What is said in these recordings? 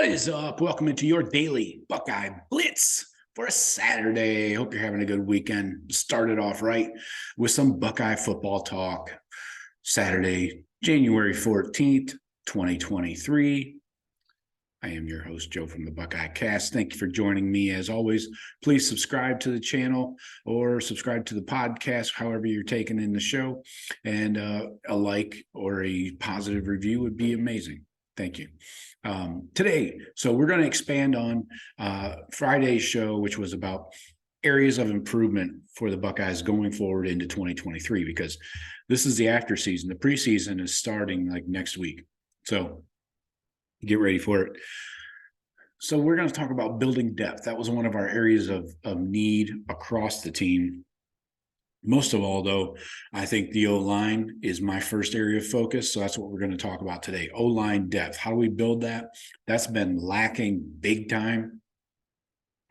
What is up? Welcome into your daily Buckeye Blitz for a Saturday. Hope you're having a good weekend. Started off right with some Buckeye football talk. Saturday, January 14th, 2023. I am your host, Joe from the Buckeye Cast. Thank you for joining me. As always, please subscribe to the channel or subscribe to the podcast, however you're taking in the show. And a like or a positive review would be amazing. Thank you. Today, so we're going to expand on Friday's show, which was about areas of improvement for the Buckeyes going forward into 2023, because this is the after season. The preseason is starting like next week. So get ready for it. So we're going to talk about building depth. That was one of our areas of need across the team. Most of all, though, I think the O-line is my first area of focus. So that's what we're going to talk about today. O-line depth. How do we build that? That's been lacking big time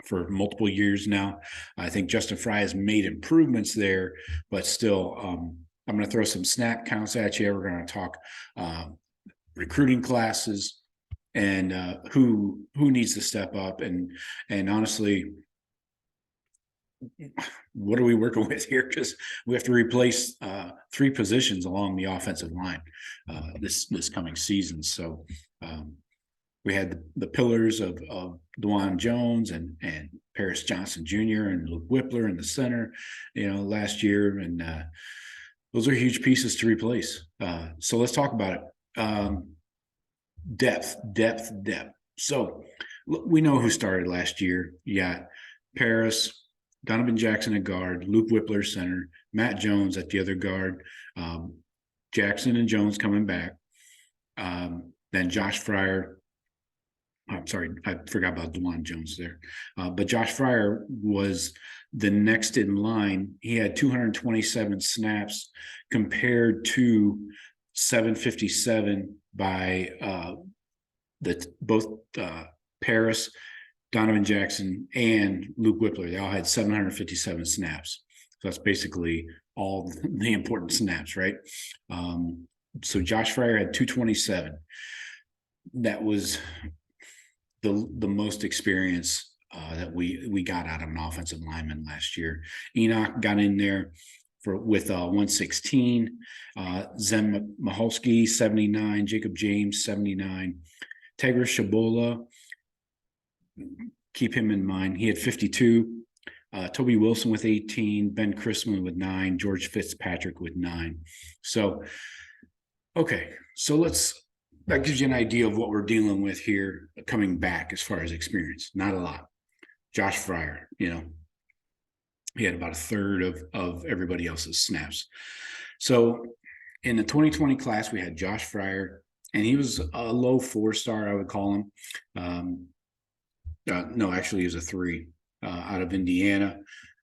for multiple years now. I think Justin Fry has made improvements there, but still, I'm going to throw some snap counts at you. We're going to talk recruiting classes and who needs to step up. And honestly, what are we working with here? Because we have to replace three positions along the offensive line this coming season. So we had the pillars of Dwan Jones and Paris Johnson Jr. and Luke Whippler in the center, last year, and those are huge pieces to replace. So let's talk about it. Depth. So we know who started last year. You got Paris, Donovan Jackson at guard, Luke Whippler center, Matt Jones at the other guard, Jackson and Jones coming back, then Josh Fryer. I'm sorry, I forgot about DeJuan Jones there. But Josh Fryer was the next in line. He had 227 snaps compared to 757 by both Paris, Donovan Jackson, and Luke Whippler. They all had 757 snaps. So that's basically all the important snaps, right? So Josh Fryer had 227. That was the most experience that we got out of an offensive lineman last year. Enoch got in there with 116, Zen Maholski 79, Jacob James 79, Tegra Shabola, keep him in mind, he had 52, Toby Wilson with 18, Ben Chrisman with 9, George Fitzpatrick with 9. So, okay, so that gives you an idea of what we're dealing with here coming back as far as experience. Not a lot. Josh Fryer, he had about a third of everybody else's snaps. So in the 2020 class, we had Josh Fryer, and he was a low 4-star, I would call him. No, actually, he was a 3 out of Indiana.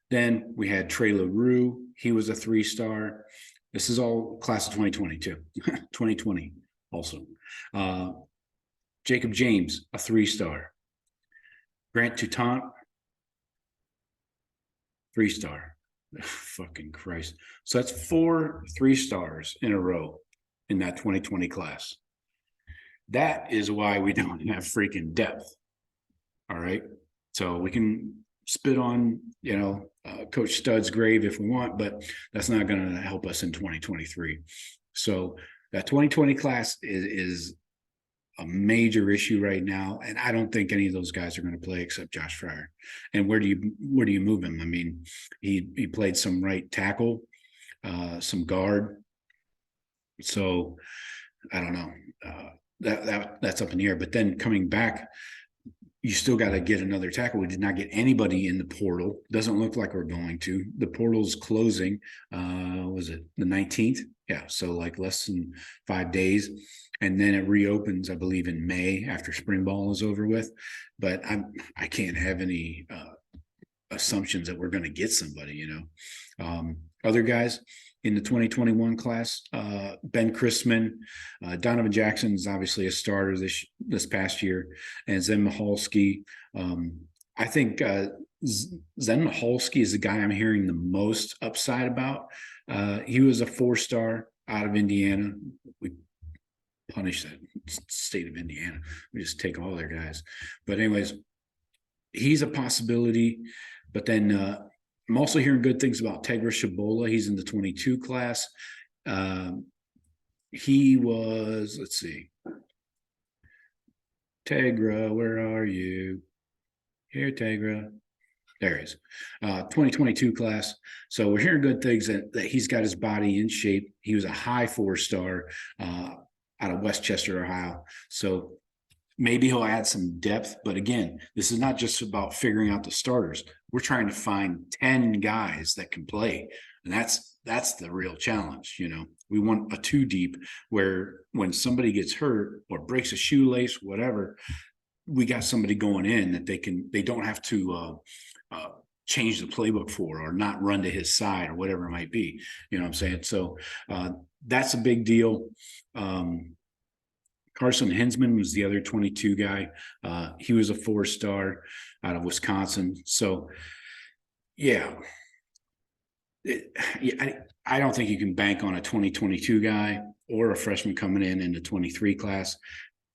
Then we had Trey LaRue. He was a 3-star. This is all class of 2022, 2020 also. Jacob James, a 3-star. Grant Toutant, 3-star. Fucking Christ. So that's 4 3-stars in a row in that 2020 class. That is why we don't have freaking depth. All right. So we can spit on, Coach Stud's grave if we want, but that's not going to help us in 2023. So that 2020 class is a major issue right now, and I don't think any of those guys are going to play except Josh Fryer. And where do you move him? I mean, he played some right tackle, some guard. So I don't know. That's up in the air. But then coming back, you still got to get another tackle. We did not get anybody in the portal. Doesn't look like we're going to. The portal's closing. Was it the 19th? Yeah, so like less than 5 days. And then it reopens, I believe, in May after spring ball is over with. But I can't have any assumptions that we're going to get somebody, Other guys in the 2021 class, Ben Chrisman, Donovan Jackson is obviously a starter this past year, and Zen Maholski. I think Zen Maholski is the guy I'm hearing the most upside about. He was a 4-star out of Indiana. We punish that state of Indiana. We just take all their guys. But anyways, he's a possibility. But then I'm also hearing good things about Tegra Shabola. He's in the 22 class. He was, let's see. Tegra, where are you? Here, Tegra. There he is. 2022 class. So we're hearing good things that he's got his body in shape. He was a high 4-star out of Westchester, Ohio. So maybe he'll add some depth. But again, this is not just about figuring out the starters. We're trying to find 10 guys that can play. And that's the real challenge. You know, we want a 2 deep where when somebody gets hurt or breaks a shoelace, whatever, we got somebody going in that they don't have to change the playbook for, or not run to his side, or whatever it might be. You know what I'm saying? So that's a big deal. Carson Hinsman was the other 22 guy. He was a 4-star out of Wisconsin. So yeah, I don't think you can bank on a 2022 guy or a freshman coming in the 23 class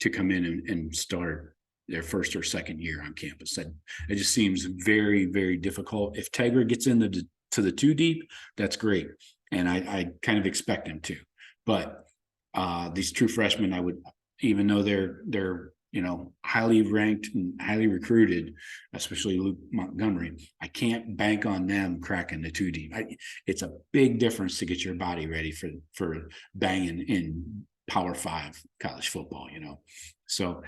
to come in and start their first or second year on campus. It just seems very, very difficult. If Tegra gets into the 2 deep, that's great. And I kind of expect him to. But these true freshmen, I would, even though they're you know, highly ranked and highly recruited, especially Luke Montgomery, I can't bank on them cracking the 2 deep. It's a big difference to get your body ready for banging in Power 5 college football, you know. So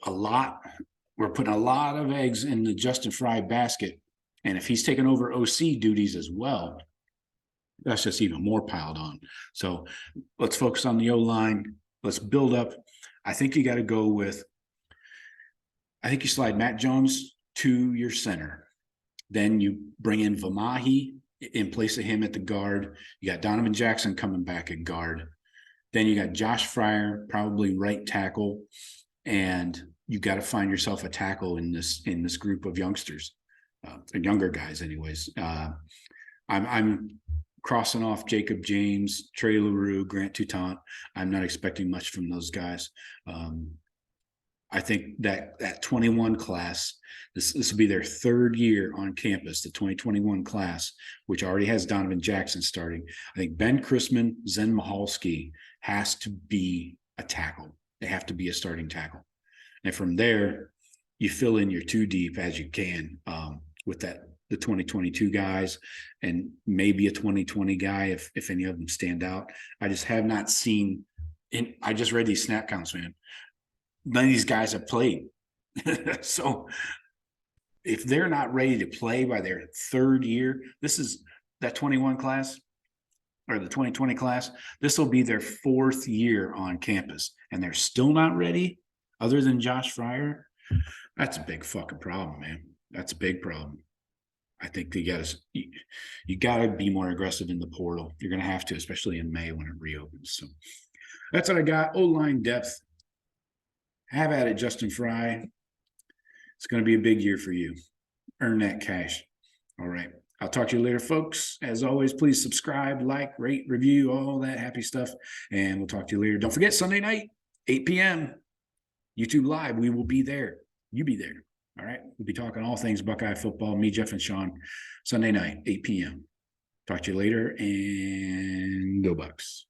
we're putting a lot of eggs in the Justin Fry basket. And if he's taking over OC duties as well, that's just even more piled on. So let's focus on the O-line. Let's build up. I think you got to go with, I think you slide Matt Jones to your center. Then you bring in Vamahi in place of him at the guard. You got Donovan Jackson coming back at guard. Then you got Josh Fryer, probably right tackle. And you got to find yourself a tackle in this group of youngsters, younger guys anyways. I'm crossing off Jacob James, Trey LaRue, Grant Toutant. I'm not expecting much from those guys. I think that 21 class, this will be their 3rd year on campus, the 2021 class, which already has Donovan Jackson starting. I think Ben Chrisman, Zen Mahalski has to be a tackle. They have to be a starting tackle. And from there, you fill in your 2 deep as you can with the 2022 guys, and maybe a 2020 guy if any of them stand out. I just have not seen, I just read these snap counts, man. None of these guys have played. So if they're not ready to play by their 3rd year, this is that 21 class or the 2020 class, this will be their 4th year on campus, and they're still not ready other than Josh Fryer. That's a big fucking problem, man. That's a big problem. I think you gotta be more aggressive in the portal. You're gonna have to, especially in May when it reopens. So that's what I got. O-line depth. Have at it, Justin Fry. It's gonna be a big year for you. Earn that cash. All right. I'll talk to you later, folks. As always, please subscribe, like, rate, review, all that happy stuff. And we'll talk to you later. Don't forget, Sunday night, 8 p.m., YouTube Live. We will be there. You be there. All right. We'll be talking all things Buckeye football. Me, Jeff, and Sean. Sunday night, 8 p.m. Talk to you later, and go Bucks.